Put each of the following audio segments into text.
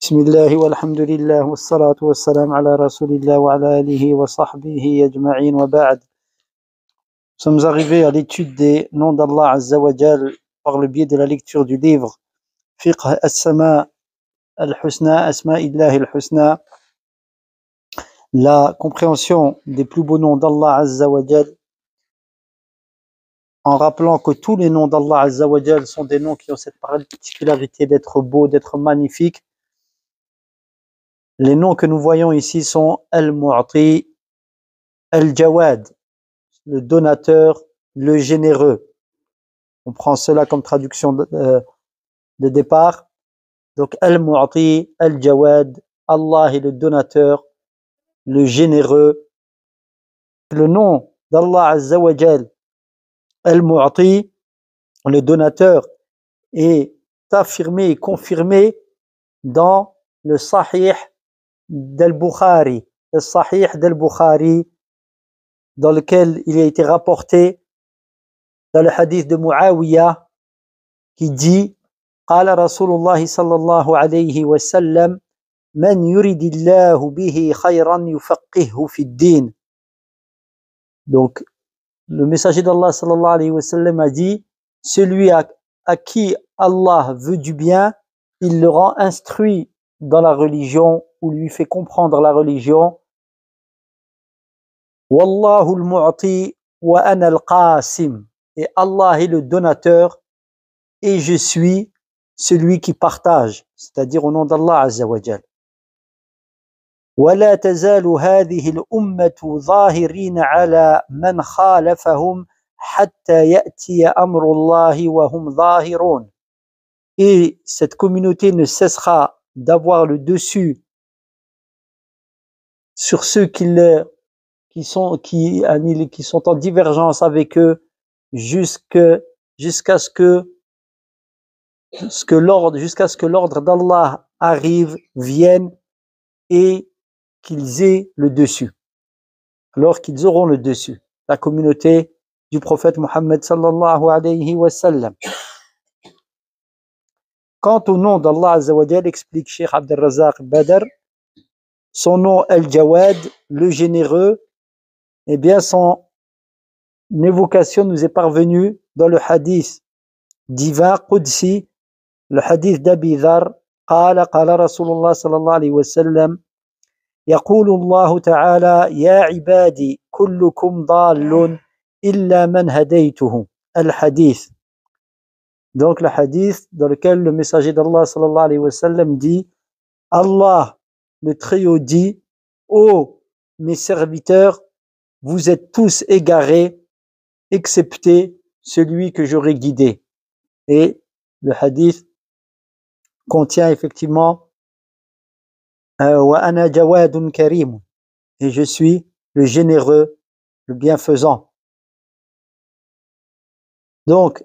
بسم الله والحمد لله والصلاة والسلام على رسول الله وعلى آله وصحبه أجمعين وبعد. Nous sommes arrivés à l'étude des noms d'Allah Azza wa Jal par le biais de la lecture du livre Fiqh As-Sama Al-Husna, Asma'illah Al-Husna, la compréhension des plus beaux noms d'Allah Azza wa Jal, en rappelant que tous les noms d'Allah Azza wa Jal sont des noms qui ont cette particularité d'être beaux, d'être magnifiques. Les noms que nous voyons ici sont Al-Mu'ti, Al-Jawad, le donateur, le généreux. On prend cela comme traduction de départ. Donc Al-Mu'ti, Al-Jawad, Allah est le donateur, le généreux. Le nom d'Allah Azza wa Jal, Al-Mu'ti, le donateur, est affirmé et confirmé dans le Sahih d'Al-Bukhari, le Sahih d'Al-Bukhari, dans lequel il a été rapporté dans le hadith de Muawiyah qui dit قال رسول الله صلى الله عليه وسلم من يريد الله به خيرا يفقهه في الدين. Donc le messager d'Allah sallallahu alayhi wa sallam a dit celui à qui Allah veut du bien, il le rend instruit dans la religion ou lui fait comprendre la religion. Wallahu al-mu'ti wa ana al-qasim. Et Allah est le donateur et je suis celui qui partage, c'est-à-dire au nom d'Allah Azza wa Jal. ولا تزال هذه الأمة ظاهرين على من خالفهم حتى يأتي أمر الله وهم ظاهرون. Et cette communauté ne cessera d'avoir le dessus sur ceux qui sont en divergence avec eux jusqu'à ce que l'ordre d'Allah arrive, vienne et qu'ils aient le dessus. Alors qu'ils auront le dessus, la communauté du prophète Muhammad sallallahu alayhi wa sallam. Quant au nom d'Allah Azza wa Jal, explique Cheikh Abdel Razak Badr, son nom Al-Jawad, le généreux, eh bien son évocation nous est parvenue dans le hadith divin Qudsi, le hadith d'Abi Dhar, قال رسول الله صلى الله عليه وسلم يقول الله تعالى يا عبادي كلكم ضال إلا من هديته. Al-Hadith. Donc le hadith dans lequel le messager d'Allah sallallahu alayhi wa sallam dit Allah, le Très-Haut dit ô mes serviteurs, vous êtes tous égarés excepté celui que j'aurai guidé. Et le hadith contient effectivement wa ana jawadun karim, et je suis le généreux, le bienfaisant. Donc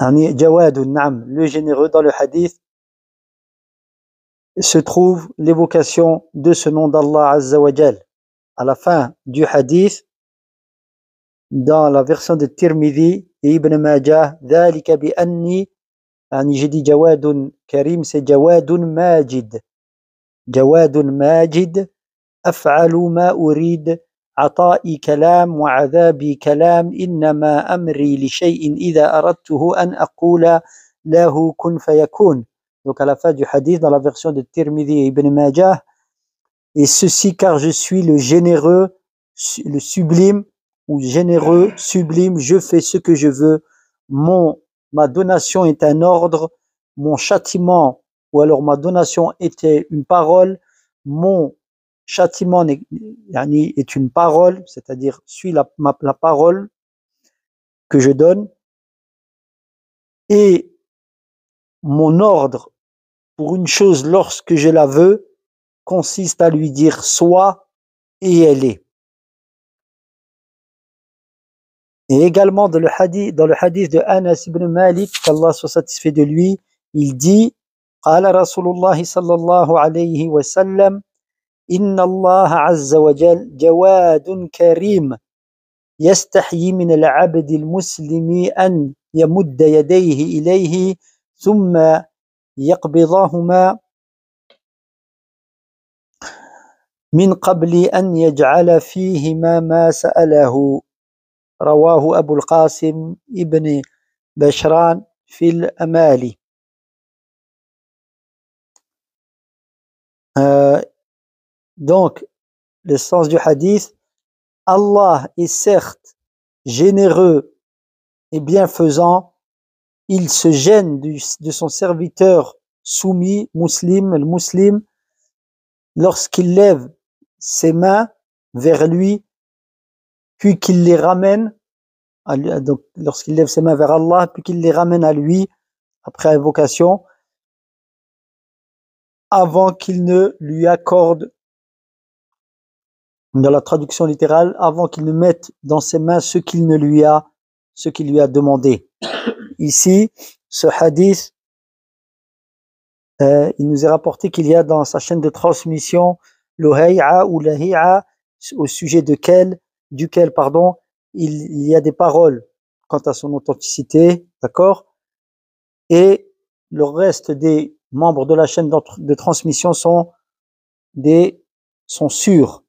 jawadun na'am, le généreux, dans le hadith se trouve l'évocation de ce nom d'Allah Azza wa Jal. À la fin du hadith, dans la version de Tirmidhi et Ibn Majah, ذلك بأني j'ai dit Jawadun Karim, c'est Jawadun Majid. Jawadun Majid, af'alu ma urid, ata'i kalam wa adhabi kalam, innama amri li shay'in idha aradtuhu an aqula lahu kun fayakun. Donc à la fin du hadith, dans la version de Tirmidhi et Ibn Majah, et ceci car je suis le généreux, le sublime, ou généreux, sublime, je fais ce que je veux, ma donation est un ordre, mon châtiment, ou alors ma donation était une parole, mon châtiment est une parole, c'est-à-dire suis la parole que je donne, et mon ordre pour une chose lorsque je la veux consiste à lui dire sois et elle est. Et également dans le hadith de Anas ibn Malik, qu'Allah soit satisfait de lui, il dit قال رسول الله صلى الله عليه وسلم إن الله عز وجل جواد كريم يستحيي من العبد المسلم أن يمد يديه إليه ثم يقبضهما من قبل أن يجعل فيهما ما سأله. رواه أبو القاسم ابن بشران في الأمالي. Donc, le sens du hadith, Allah est certes généreux et bienfaisant, il se gêne de son serviteur soumis, le musulman, lorsqu'il lève ses mains vers lui, puis qu'il les ramène, donc lorsqu'il lève ses mains vers Allah, puis qu'il les ramène à lui, après invocation, avant qu'il ne lui accorde, dans la traduction littérale, avant qu'il ne mette dans ses mains ce qu'il lui a demandé. Ici, ce hadith, il nous est rapporté qu'il y a dans sa chaîne de transmission le hay'a ou la hi'a, au sujet duquel, il y a des paroles quant à son authenticité, d'accord? Et le reste des membres de la chaîne de transmission sont sûrs.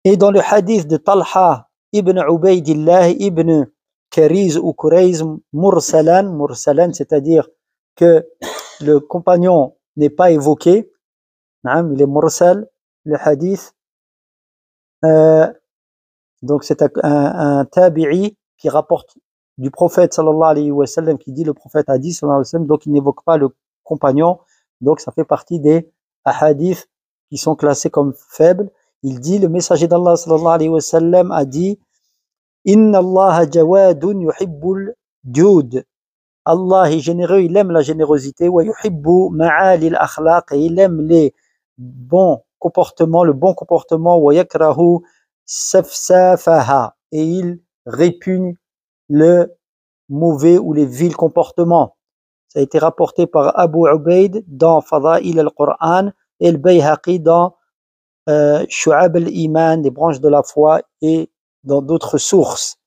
Et dans le hadith de Talha ibn Ubaydillah ibn Kariz ou Kurayz mursalan, c'est-à-dire que le compagnon n'est pas évoqué, il est mursal, le hadith. Donc c'est un tabi'i qui rapporte du prophète sallallahu alayhi wa sallam, qui dit le prophète a dit sallallahu alayhi wa sallam, donc il n'évoque pas le compagnon, donc ça fait partie des hadiths qui sont classés comme faibles. Il dit, le messager d'Allah sallallahu alayhi wa sallam a dit, Inna Allah jawadun yuhibbul jud. Allah est généreux, il aime la générosité, wa yuhibbu ma'ali al-akhlaq, et il aime les bons comportements, le bon comportement, wa yakrahu safsafaha, et il répugne le mauvais ou les vils comportements. Ça a été rapporté par Abu Ubaid dans Fada'il al-Qur'an et le Bayhaqi dans Shu'ab al-Iman, des branches de la foi, et dans d'autres sources.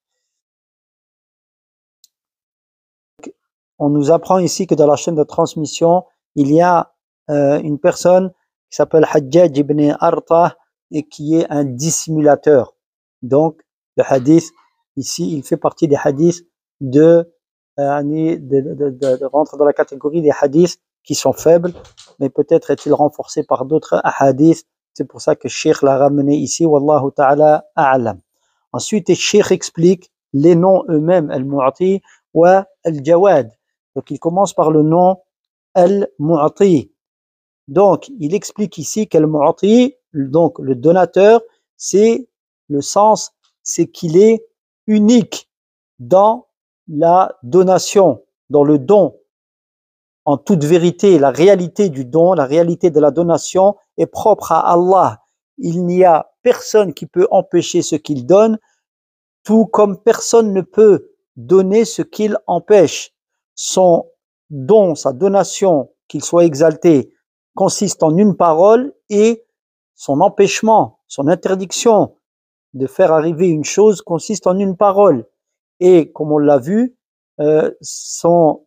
On nous apprend ici que dans la chaîne de transmission, il y a une personne qui s'appelle Hajjaj ibn Artah et qui est un dissimulateur. Donc, le hadith, ici, il fait partie des hadiths de rentrer dans la catégorie des hadiths qui sont faibles, mais peut-être est-il renforcé par d'autres hadiths. C'est pour ça que Cheikh l'a ramené ici, Wallahu ta'ala a'lam. Ensuite, le Cheikh explique les noms eux-mêmes, al-Mu'ti wa al-Jawad. Donc, il commence par le nom al-Mu'ti. Donc, il explique ici qu'al-Mu'ti, donc le donateur, c'est le sens, c'est qu'il est unique dans la donation, dans le don. En toute vérité, la réalité du don, la réalité de la donation est propre à Allah. Il n'y a personne qui peut empêcher ce qu'il donne, tout comme personne ne peut donner ce qu'il empêche. Son don, sa donation, qu'il soit exalté, consiste en une parole, et son empêchement, son interdiction de faire arriver une chose consiste en une parole. Et comme on l'a vu, son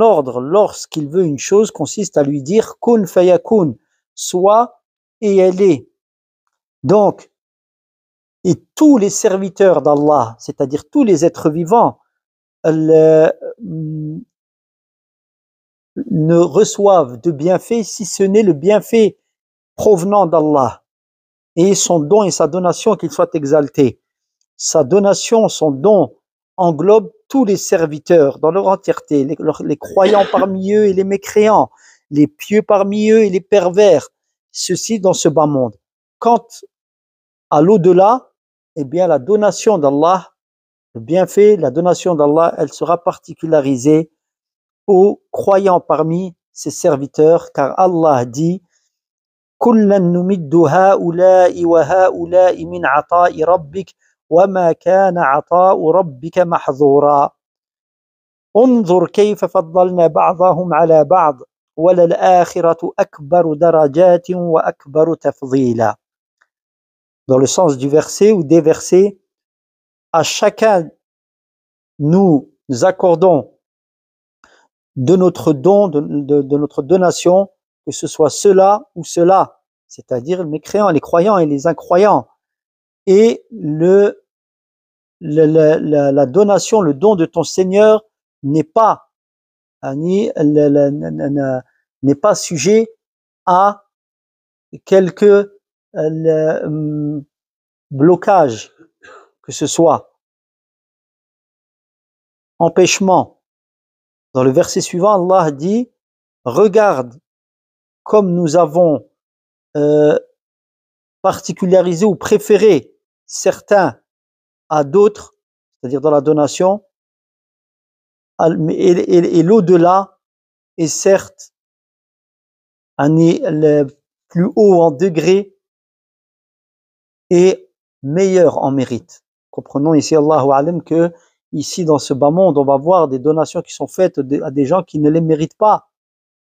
ordre lorsqu'il veut une chose consiste à lui dire kun fayakun, soit et elle est. Donc, et tous les serviteurs d'Allah, c'est-à-dire tous les êtres vivants, ne reçoivent de bienfait si ce n'est le bienfait provenant d'Allah, et son don et sa donation qu'il soit exalté. Sa donation, son don englobe tous les serviteurs dans leur entièreté, les croyants parmi eux et les mécréants, les pieux parmi eux et les pervers, ceci dans ce bas monde. Quant à l'au-delà, eh bien la donation d'Allah, le bienfait, la donation d'Allah, elle sera particularisée aux croyants parmi ses serviteurs, car Allah dit كُلًّا نُمِدُّ هَؤُلَاءِ وَهَؤُلَاءِ مِنْ عَطَاءِ رَبِّكَ وَمَا كَانَ عَطَاءُ رَبِّكَ مَحْظُورًا انظُرْ كَيْفَ فَضَّلْنَا بَعْضَهُمْ عَلَى بَعْضٍ وَلَلْآخِرَةُ أَكْبَرُ دَرَجَاتٍ وَأَكْبَرُ تَفْضِيلًا. Dans le sens du verset ou des versets, à chacun nous accordons de notre don, de notre donation, que ce soit cela ou cela, c'est-à-dire les mécréants, les croyants et les incroyants. Et la donation, le don de ton Seigneur n'est pas n'est pas sujet à quelques blocages, que ce soit empêchement. Dans le verset suivant, Allah dit: regarde comme nous avons particularisé ou préféré certains à d'autres, c'est-à-dire dans la donation, et l'au-delà est certes le plus haut en degré et meilleur en mérite. Comprenons ici, Allahu Alam, que ici dans ce bas monde, on va voir des donations qui sont faites à des gens qui ne les méritent pas.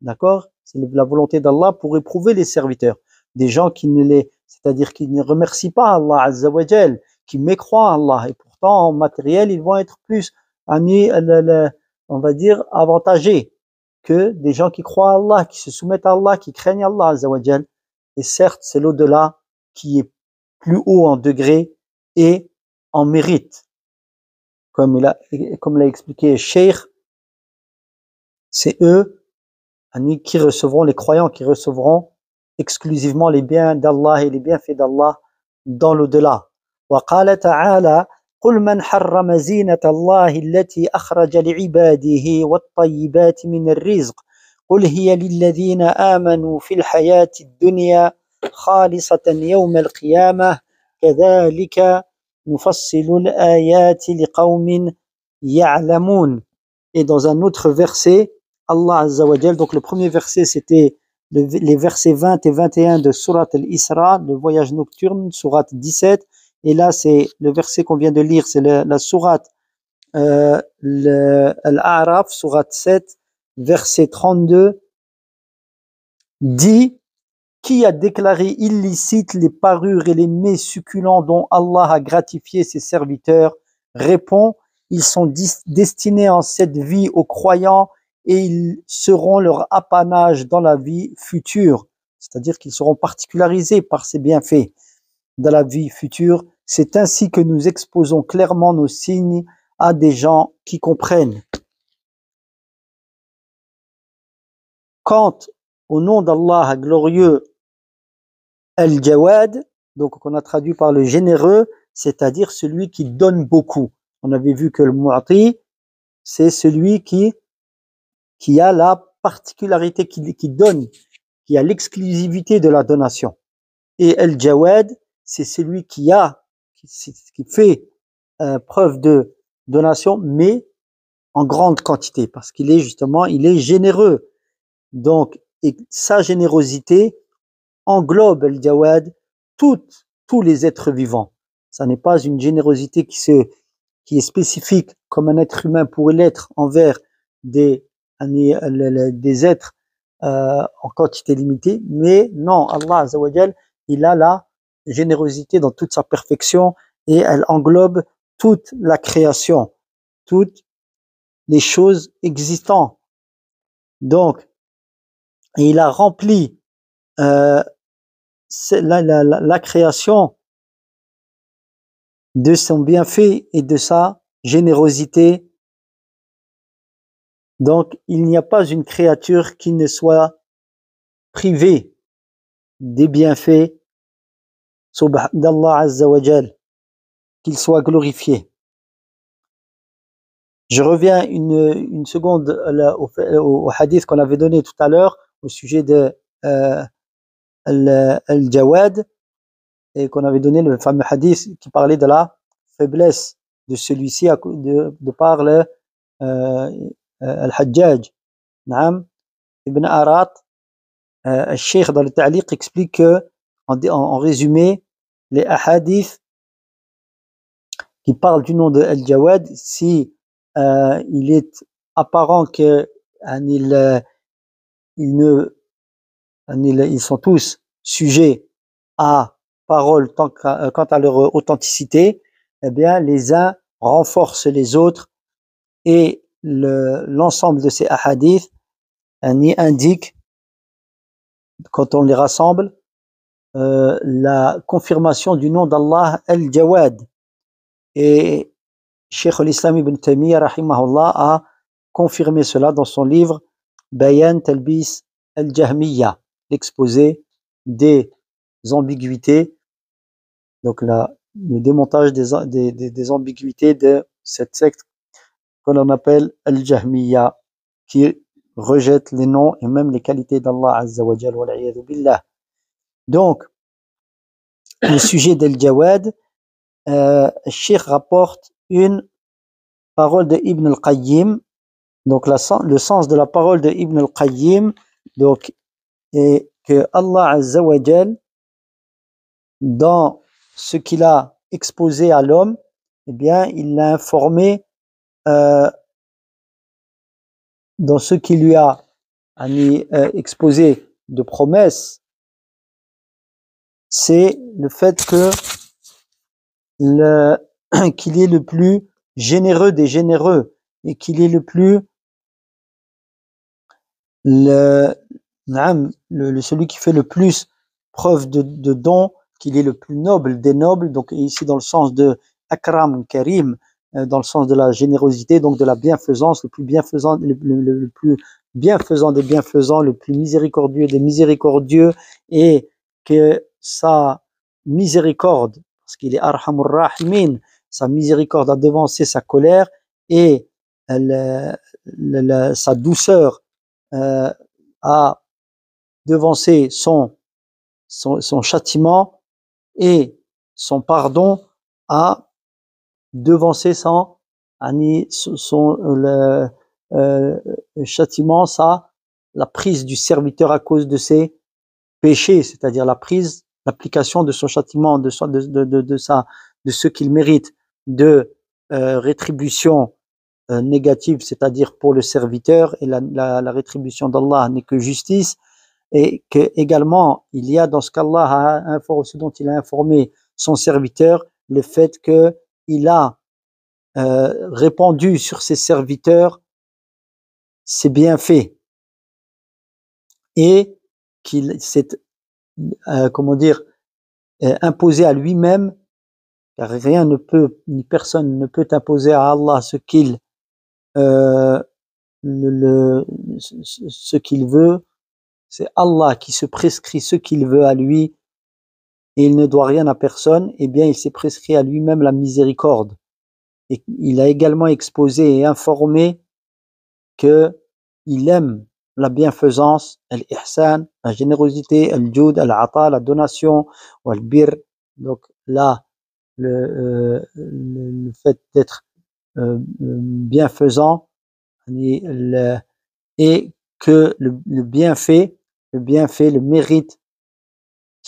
D'accord? C'est la volonté d'Allah pour éprouver les serviteurs. Des gens qui ne les, c'est-à-dire qui ne remercient pas Allah Azza wa Jal, qui mécroient Allah, et pourtant en matériel ils vont être plus, on va dire, avantagés que des gens qui croient à Allah, qui se soumettent à Allah, qui craignent Allah Azza wa Jal. Et certes, c'est l'au-delà qui est plus haut en degré et en mérite. Comme l'a expliqué Cheikh, c'est eux qui recevront, les croyants qui recevront exclusivement les biens d'Allah et les bienfaits d'Allah dans l'au-delà. وقال تعالى: قل من حرم زينة الله التي أخرج لعباده والطيبات من الرزق قل هي للذين آمنوا في الحياة الدنيا خالصة يوم القيامة كذلك نفصل الآيات لقوم يعلمون. Et dans un autre verset, Allah Azza wa Jal, donc le premier verset c'était les versets 20 et 21 de Surat al-Isra, le voyage nocturne, Surat 17, et là c'est le verset qu'on vient de lire, c'est la Surat Al-A'raf, Surat 7, verset 32, dit: qui a déclaré illicite les parures et les mets succulents dont Allah a gratifié ses serviteurs? Répond: ils sont destinés en cette vie aux croyants et ils seront leur apanage dans la vie future. C'est-à-dire qu'ils seront particularisés par ces bienfaits dans la vie future. C'est ainsi que nous exposons clairement nos signes à des gens qui comprennent. Quant au nom d'Allah glorieux, Al-Jawad, donc qu'on a traduit par le généreux, c'est-à-dire celui qui donne beaucoup. On avait vu que le Mu'ti, c'est celui qui a la particularité, qui donne, qui a l'exclusivité de la donation. Et Al-Jawad, c'est celui qui fait preuve de donation, mais en grande quantité, parce qu'il est justement, il est généreux. Donc, et sa générosité englobe Al-Jawad tous les êtres vivants. Ça n'est pas une générosité qui est spécifique comme un être humain pourrait l'être envers des êtres en quantité limitée, mais non, Allah Azza wa Jal, il a la générosité dans toute sa perfection et elle englobe toute la création, toutes les choses existantes. Donc, il a rempli la création de son bienfait et de sa générosité. Donc, il n'y a pas une créature qui ne soit privée des bienfaits d'Allah Azza wa Jal, qu'il soit glorifié. Je reviens une seconde au hadith qu'on avait donné tout à l'heure au sujet de Al-Jawad, et qu'on avait donné le fameux hadith qui parlait de la faiblesse de celui-ci de par le Al-Hajjaj. Naam, Ibn Arat, le Cheikh dans le Ta'liq explique que, en résumé, les hadiths qui parlent du nom de Al-Jawad, si il est apparent que ils sont tous sujets à parole quant à leur authenticité, eh bien les uns renforcent les autres et l'ensemble de ces hadiths indique, quand on les rassemble, la confirmation du nom d'Allah Al-Jawad. Et Cheikh al-Islam ibn Taymiyyah rahimahullah a confirmé cela dans son livre Bayan Talbis al-Jahmiyya, l'exposé des ambiguïtés, donc le démontage des ambiguïtés de cette secte qu'on appelle al-Jahmiyya, qui rejette les noms et même les qualités d'Allah Azza wa Jal wal iyadhu billah. Donc, le sujet d'Al-Jawad, Cheikh rapporte une parole de Ibn al-Qayyim. Donc le sens de la parole de Ibn al-Qayyim, donc, est que Allah Azza wa Jal, dans ce qu'il a exposé à l'homme, eh bien, il l'a informé dans ce qu'il lui a exposé de promesses. C'est le fait que qu'il est le plus généreux des généreux et qu'il est le plus celui qui fait le plus preuve de don, qu'il est le plus noble des nobles, donc ici dans le sens de Akram, Karim, dans le sens de la générosité, donc de la bienfaisance, le plus bienfaisant, le plus bienfaisant des bienfaisants, le plus miséricordieux des miséricordieux, et que sa miséricorde, parce qu'il est Arhamur Rahimin, sa miséricorde a devancé sa colère, et sa douceur a devancé son châtiment, et son pardon a devancé son châtiment, la prise du serviteur à cause de ses péchés, c'est-à-dire l'application de son châtiment, de ce qu'il mérite de rétribution négative, c'est-à-dire pour le serviteur, et la rétribution d'Allah n'est que justice, et que également il y a dans ce qu'Allah ce dont il a informé son serviteur, le fait que il a répandu sur ses serviteurs ses bienfaits, et qu'il s'est imposé à lui-même, car rien ne peut, ni personne ne peut imposer à Allah ce qu'il veut. C'est Allah qui se prescrit ce qu'il veut à lui, et il ne doit rien à personne. Eh bien, il s'est prescrit à lui-même la miséricorde, et il a également exposé et informé que il aime la bienfaisance, al-ihsan, la générosité, al-jud, al-ata, la donation, ou al-bir, donc là, le fait d'être bienfaisant, et que le bienfait, le mérite,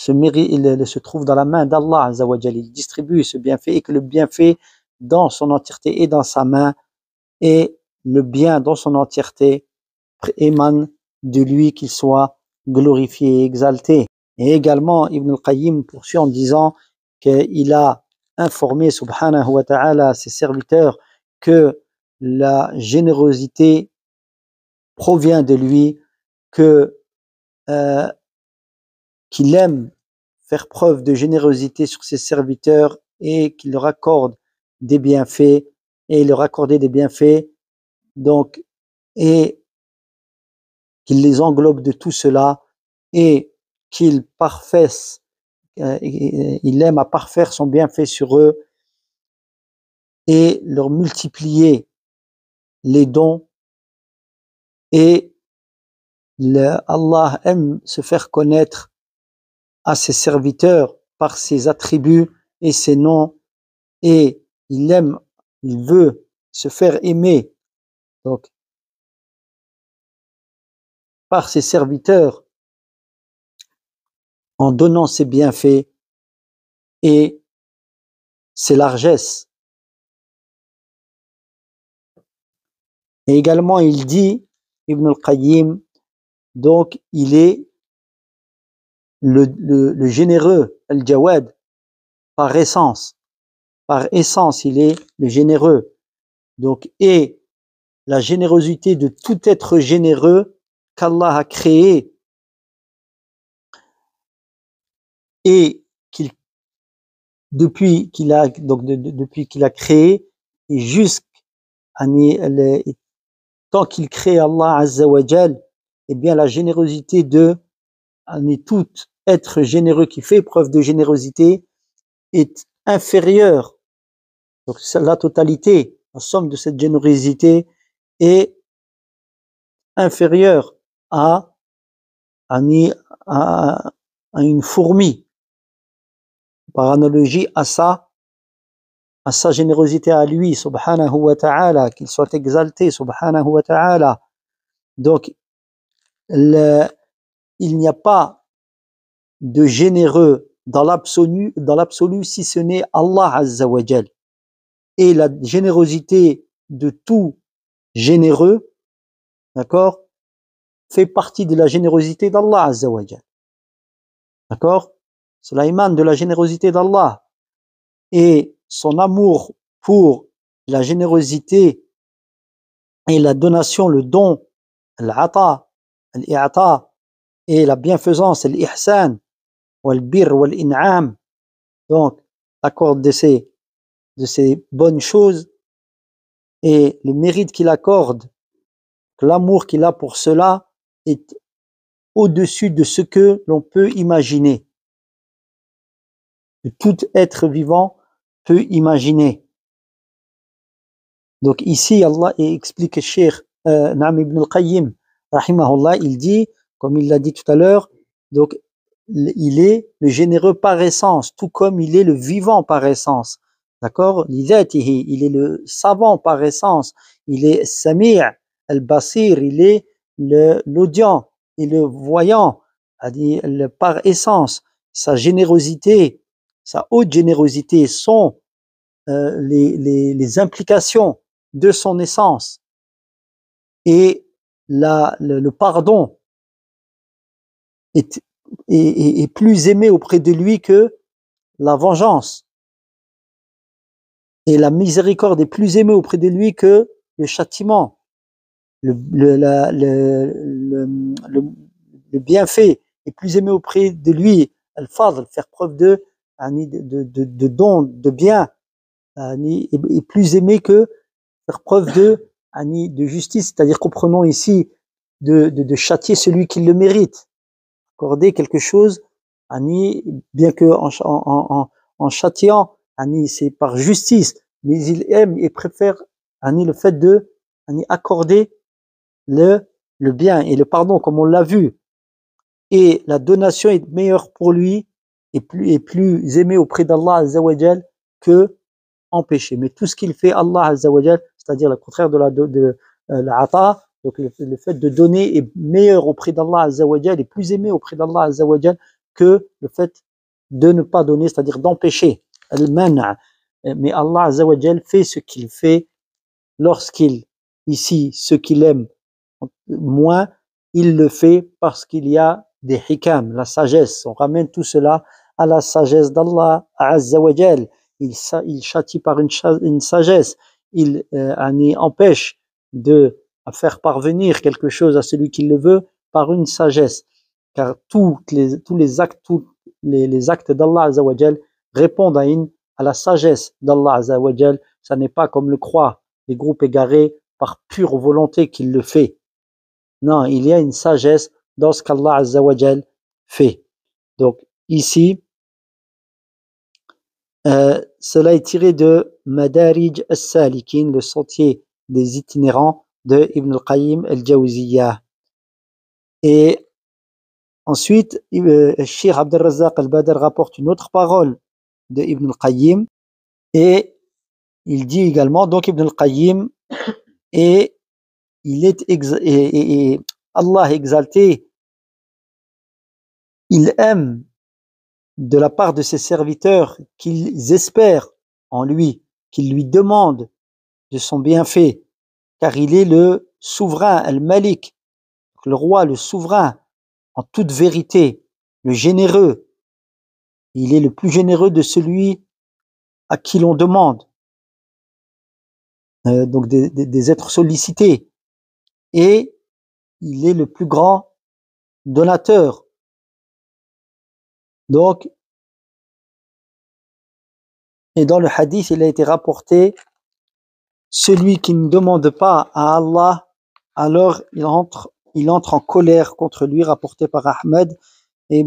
il se trouve dans la main d'Allah Azza wa Jal. Il distribue ce bienfait, et que le bienfait dans son entièreté est dans sa main, et le bien dans son entièreté émane de lui, qu'il soit glorifié et exalté. Et également, Ibn al-Qayyim poursuit en disant qu'il a informé subhanahu wa ta'ala à ses serviteurs que la générosité provient de lui, qu'il aime faire preuve de générosité sur ses serviteurs, et qu'il leur accorde des bienfaits, et leur accorder des bienfaits, donc, et qu'il les englobe de tout cela, et qu'il parfaisse, il aime à parfaire son bienfait sur eux, et leur multiplier les dons, et Allah aime se faire connaître à ses serviteurs par ses attributs et ses noms, et il veut se faire aimer, donc, par ses serviteurs, en donnant ses bienfaits et ses largesses. Et également, il dit, Ibn al-Qayyim, donc il est le généreux, al-Jawad, par essence. Par essence, il est le généreux. Donc, et la générosité de tout être généreux qu'Allah a créé et depuis qu'il a créé et tant qu'il crée Allah Azza wa Jal, eh bien la générosité de tout être généreux qui fait preuve de générosité est inférieure. Donc la totalité, la somme de cette générosité est inférieure à une fourmi, par analogie à sa générosité à lui, subhanahu wa ta'ala, qu'il soit exalté, subhanahu wa ta'ala. Donc, il n'y a pas de généreux dans l'absolu si ce n'est Allah Azza wa Jal. Et la générosité de tout généreux, d'accord, fait partie de la générosité d'Allah Azza wa Jal. D'accord? Cela émane de la générosité d'Allah. Et son amour pour la générosité et la donation, le don, l'ata, l'i'ata, et la bienfaisance, l'ihsan, wal-bir, wal-in'am, donc l'accorde de ces bonnes choses et le mérite qu'il accorde, l'amour qu'il a pour cela est au-dessus de ce que l'on peut imaginer, que tout être vivant peut imaginer. Donc ici, Allah explique Cheikh Naam ibn al-Qayyim, rahimahullah, il dit, comme il l'a dit tout à l'heure, donc il est le généreux par essence, tout comme il est le vivant par essence. D'accord? Il est le savant par essence, il est Sami' al-Basir, il est l'audient et le voyant, par essence. Sa générosité, sa haute générosité sont les implications de son essence. Et le pardon est plus aimé auprès de lui que la vengeance. Et la miséricorde est plus aimée auprès de lui que le châtiment. Le bienfait est plus aimé auprès de lui. Al-Fadl, faire preuve de don, de bien, est plus aimé que faire preuve de justice. C'est-à-dire, comprenons ici de châtier celui qui le mérite. Accorder quelque chose, bien que en châtiant, c'est par justice, mais il aime et préfère le fait de accorder le bien et le pardon, comme on l'a vu. Et la donation est meilleure pour lui et plus aimée auprès d'Allah Azza wa Jal que empêcher. Mais tout ce qu'il fait, Allah Azza wa Jal, c'est-à-dire le contraire de l'ata, donc le fait de donner est meilleur auprès d'Allah Azza wa Jal, est plus aimé auprès d'Allah Azza wa Jal que le fait de ne pas donner, c'est-à-dire d'empêcher. Al-man'. Mais Allah Azza wa Jal fait ce qu'il fait ce qu'il aime moins, il le fait parce qu'il y a des hikam, la sagesse. On ramène tout cela à la sagesse d'Allah Azza wa Jal. Il châtie par une sagesse. Il empêche de faire parvenir quelque chose à celui qui le veut par une sagesse. Car tous les actes d'Allah Azza wa Jal répondent à la sagesse d'Allah Azza wa Jal. Ça n'est pas comme le croient les groupes égarés par pure volonté qu'il le fait. Non, il y a une sagesse dans ce qu'Allah Azza wa Jal fait. Donc ici, cela est tiré de Madarij as-Salikin, le sentier des itinérants de Ibn al-Qayyim al-Jawziyah. Et ensuite, Cheikh Abd al-Razzaq al-Badr rapporte une autre parole de Ibn al-Qayyim et il dit également, donc Ibn al-Qayyim, et Allah exalté, il aime de la part de ses serviteurs qu'ils espèrent en lui, qu'ils lui demandent de son bienfait, car il est le souverain, al-Malik, le roi, le souverain, en toute vérité, le généreux. Il est le plus généreux de celui à qui l'on demande. donc des êtres sollicités. Et il est le plus grand donateur. Donc, et dans le hadith, il a été rapporté, celui qui ne demande pas à Allah, alors il entre en colère contre lui, rapporté par Ahmed, et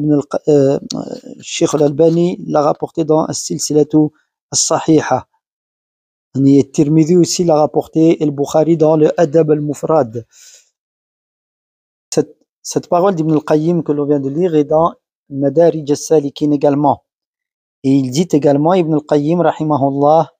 Sheikh al-Albani l'a rapporté dans As-Silsilatu As-Sahiha. Et Tirmidhi aussi l'a rapporté, et le Bukhari dans le Adab al-Mufrad. Cette parole d'Ibn al-Qayyim que l'on vient de lire est dans Madarij as-Salikin également. Et il dit également, Ibn al-Qayyim, rahimahullah,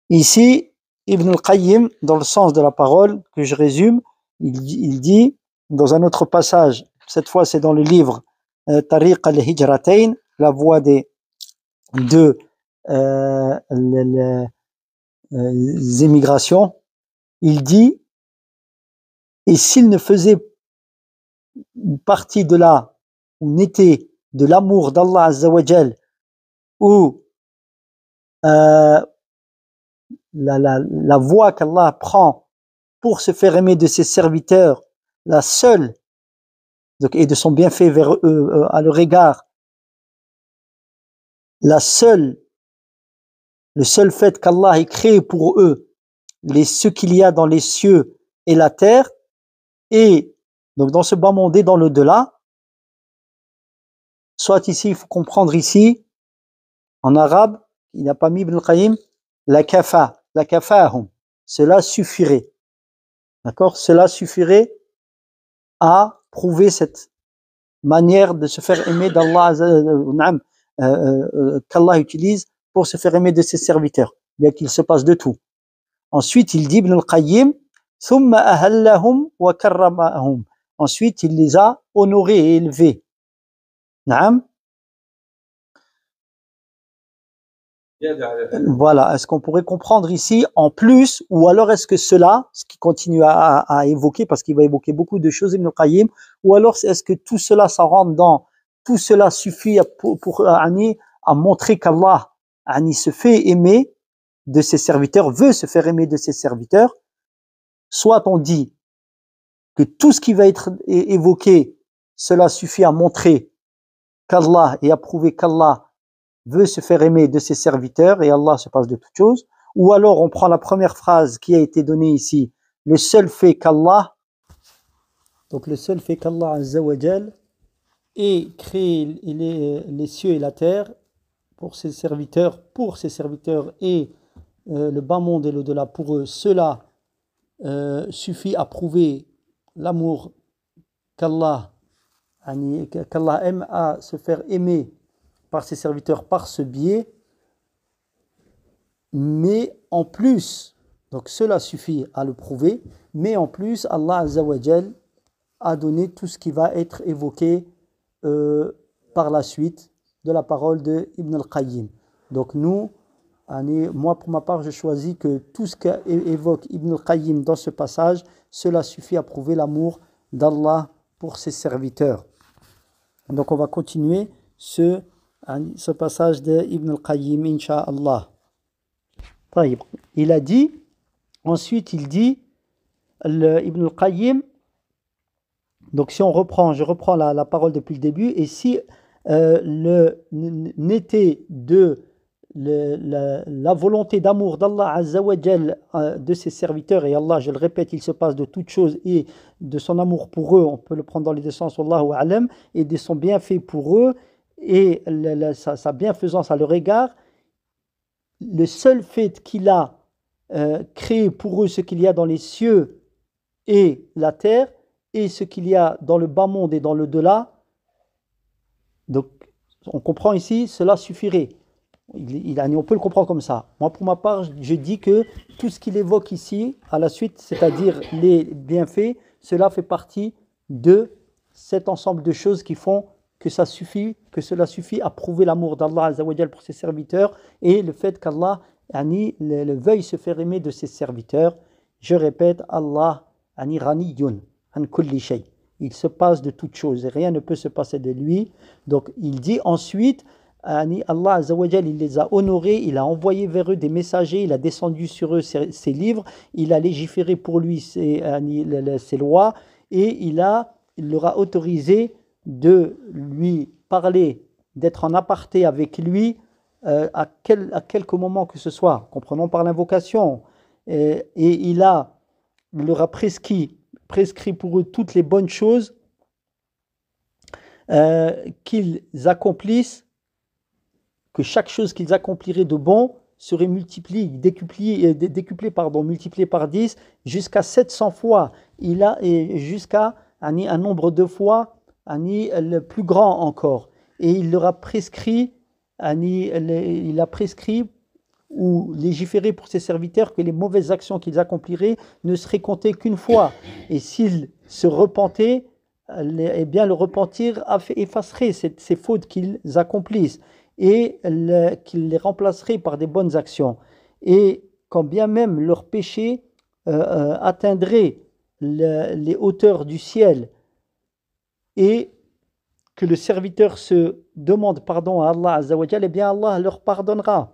ici, Ibn al-Qayyim, dans le sens de la parole, que je résume, il dit, dans un autre passage, cette fois c'est dans le livre Tariq al-Hijratain, la voie des deux les émigrations, il dit, et s'il ne faisait partie de là, ou n'était de l'amour d'Allah Azza wa Jal, ou la voie qu'Allah prend pour se faire aimer de ses serviteurs, la seule, donc, et de son bienfait vers eux, à leur égard, le seul fait qu'Allah ait créé pour eux ce qu'il y a dans les cieux et la terre, et donc dans ce bas monde et dans l'au-delà, soit ici, il faut comprendre ici, en arabe, il n'a pas mis Ibn al-Qayyim, la kafahum, cela suffirait. D'accord? Cela suffirait à prouver cette manière de se faire aimer d'Allah, qu'Allah utilise pour se faire aimer de ses serviteurs, bien qu'il se passe de tout. Ensuite, il dit Ibn al-Qayyim, thumma ahallahum wa karramahum. Ensuite, il les a honorés et élevés. Naam. Voilà, est-ce qu'on pourrait comprendre ici en plus, ou alors est-ce que cela, ce qui continue à évoquer, parce qu'il va évoquer beaucoup de choses, Ibn al-Qayyim, ou alors est-ce que tout cela, ça rentre dans, tout cela suffit à montrer qu'Allah se fait aimer de ses serviteurs, veut se faire aimer de ses serviteurs, soit on dit que tout ce qui va être évoqué, cela suffit à montrer qu'Allah et à prouver qu'Allah veut se faire aimer de ses serviteurs et Allah se passe de toutes choses, ou alors on prend la première phrase qui a été donnée ici, le seul fait qu'Allah, donc le seul fait qu'Allah Azza wa Jal ait créé les cieux et la terre pour ses serviteurs et le bas monde et l'au-delà pour eux, cela suffit à prouver l'amour qu'Allah aime à se faire aimer par ses serviteurs par ce biais, mais en plus, donc cela suffit à le prouver, mais en plus Allah Azza wa Jal a donné tout ce qui va être évoqué par la suite de la parole de Ibn al-Qayyim. Donc moi pour ma part je choisis que tout ce qu'évoque Ibn al-Qayyim dans ce passage, cela suffit à prouver l'amour d'Allah pour ses serviteurs. Donc on va continuer ce passage de Ibn al-Qayyim, Inch'Allah. Il a dit, ensuite il dit, Ibn al-Qayyim, donc si je reprends la parole depuis le début, et si n'était de la volonté d'amour d'Allah Azza wa Jal de ses serviteurs, et Allah, je le répète, il se passe de toutes choses, et de son amour pour eux, on peut le prendre dans les deux sens, Wallahu a'lam, et de son bienfait pour eux, et sa bienfaisance à leur égard, le seul fait qu'il a créé pour eux ce qu'il y a dans les cieux et la terre, et ce qu'il y a dans le bas monde et dans le delà, donc on comprend ici, cela suffirait. On peut le comprendre comme ça. Moi pour ma part, je dis que tout ce qu'il évoque ici, à la suite, c'est-à-dire les bienfaits, cela fait partie de cet ensemble de choses qui font que cela suffit à prouver l'amour d'Allah Azza wa Jal pour ses serviteurs et le fait qu'Allah veuille se faire aimer de ses serviteurs. Je répète, Allah ghaniyun an kulli shay. Il se passe de toutes choses et rien ne peut se passer de lui. Donc il dit ensuite Allah Azza wa Jal, il les a honorés, il a envoyé vers eux des messagers, il a descendu sur eux ses livres, il a légiféré pour lui ses lois, et il leur a autorisé de lui parler, d'être en aparté avec lui à quelques moments que ce soit, comprenons par l'invocation. Et il leur a prescrit pour eux toutes les bonnes choses qu'ils accomplissent, que chaque chose qu'ils accompliraient de bon serait multipliée, décuplée multipliée par 10 jusqu'à 700 fois. Et jusqu'à un nombre de fois le plus grand encore. Et il leur a prescrit, il a prescrit ou légiféré pour ses serviteurs que les mauvaises actions qu'ils accompliraient ne seraient comptées qu'une fois. Et s'ils se repentaient, eh bien le repentir effacerait ces fautes qu'ils accomplissent et qu'il les remplacerait par des bonnes actions. Et quand bien même leur péché atteindrait les hauteurs du ciel et que le serviteur se demande pardon à Allah Azza wa Jal, eh bien Allah leur pardonnera.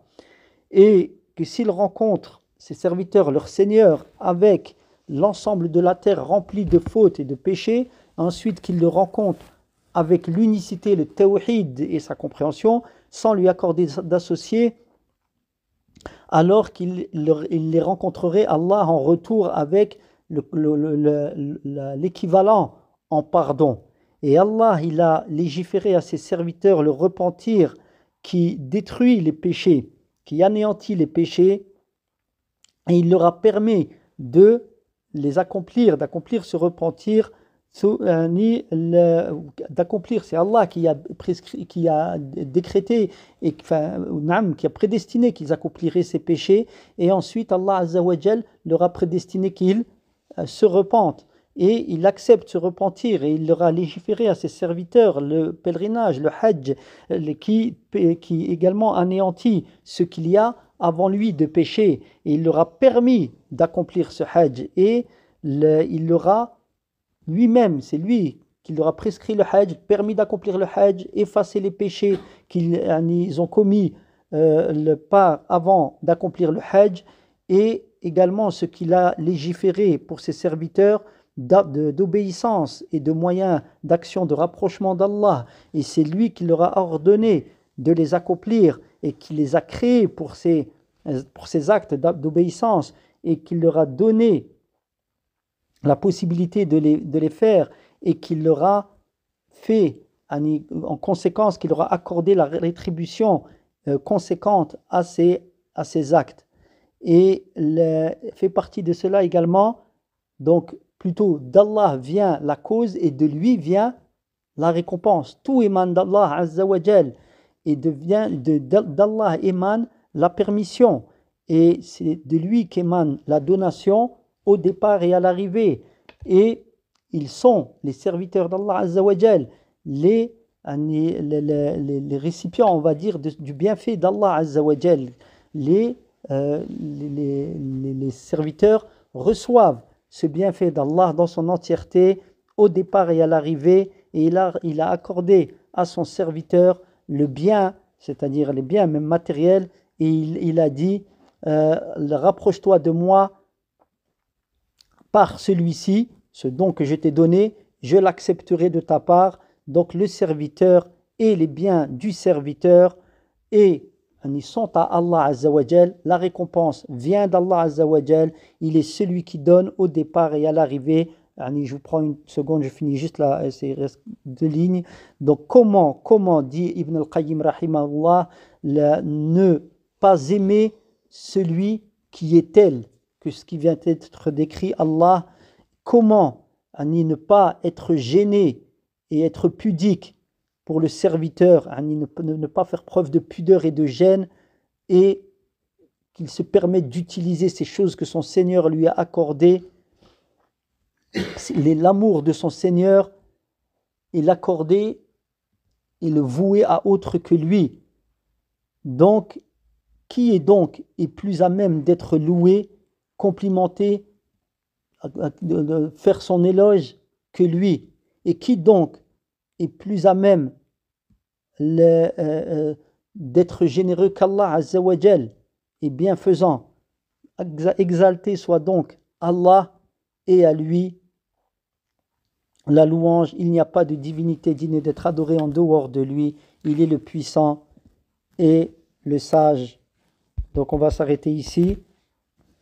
Et que s'ils rencontrent ces serviteurs, leur Seigneur, avec l'ensemble de la terre remplie de fautes et de péchés, ensuite qu'ils le rencontrent avec l'unicité, le tawhid et sa compréhension, sans lui accorder d'associés, alors qu'il les rencontrerait Allah en retour avec l'équivalent en pardon. Et Allah, il a légiféré à ses serviteurs le repentir qui détruit les péchés, qui anéantit les péchés, et il leur a permis de les accomplir, d'accomplir ce repentir, d'accomplir. C'est Allah qui a décrété et qui a prédestiné qu'ils accompliraient ces péchés, et ensuite Allah Azza wa Jal leur a prédestiné qu'ils se repentent. Et il accepte ce repentir, et il leur a légiféré à ses serviteurs le pèlerinage, le hajj, qui également anéantit ce qu'il y a avant lui de péché. Et il leur a permis d'accomplir ce hajj, et il leur a lui-même, c'est lui qui leur a prescrit le hajj, permis d'accomplir le hajj, effacer les péchés qu'ils ont commis pas avant d'accomplir le hajj, et également ce qu'il a légiféré pour ses serviteurs d'obéissance et de moyens d'action de rapprochement d'Allah. Et c'est lui qui leur a ordonné de les accomplir et qui les a créés pour ces actes d'obéissance, et qui leur a donné la possibilité de les faire, et qu'il leur a fait, en conséquence, qu'il leur a accordé la rétribution conséquente à ces actes. Et fait partie de cela également, donc plutôt d'Allah vient la cause et de lui vient la récompense. Tout émane d'Allah Azza wa Jal, et d'Allah émane la permission, et c'est de lui qu'émane la donation au départ et à l'arrivée. Et ils sont les serviteurs d'Allah Azza wa Jal, les récipients, on va dire, du bienfait d'Allah Azza wa Jal. Les serviteurs reçoivent ce bienfait d'Allah dans son entièreté au départ et à l'arrivée, et il a accordé à son serviteur le bien, c'est-à-dire les biens même matériels, et il a dit rapproche-toi de moi par celui-ci, ce don que je t'ai donné, je l'accepterai de ta part. Donc le serviteur et les biens du serviteur, et ils sont à Allah Azza wa Jal, la récompense vient d'Allah Azza wa Jal, il est celui qui donne au départ et à l'arrivée. Je vous prends une seconde, je finis juste là, il reste 2 lignes. Donc comment dit Ibn al-Qayyim rahimahullah, ne pas aimer celui qui est tel que ce qui vient d'être décrit, Allah, comment ne pas être gêné et être pudique pour le serviteur, ne pas faire preuve de pudeur et de gêne, et qu'il se permette d'utiliser ces choses que son Seigneur lui a accordées, l'amour de son Seigneur, et l'accorder et le vouer à autre que lui. Donc, qui est plus à même d'être loué, complimenté, de faire son éloge que lui? Et qui donc est plus à même d'être généreux qu'Allah Azza wa Jal est bienfaisant. Exalté soit donc Allah et à lui la louange. Il n'y a pas de divinité digne d'être adorée en dehors de lui. Il est le puissant et le sage. Donc on va s'arrêter ici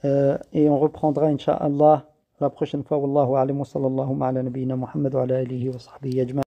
et on reprendra Inch'Allah la prochaine fois. Wallahu a'lam wa sallallahu ala nabiyyina Muhammad wa ala alihi wa sahbihi ajma'in.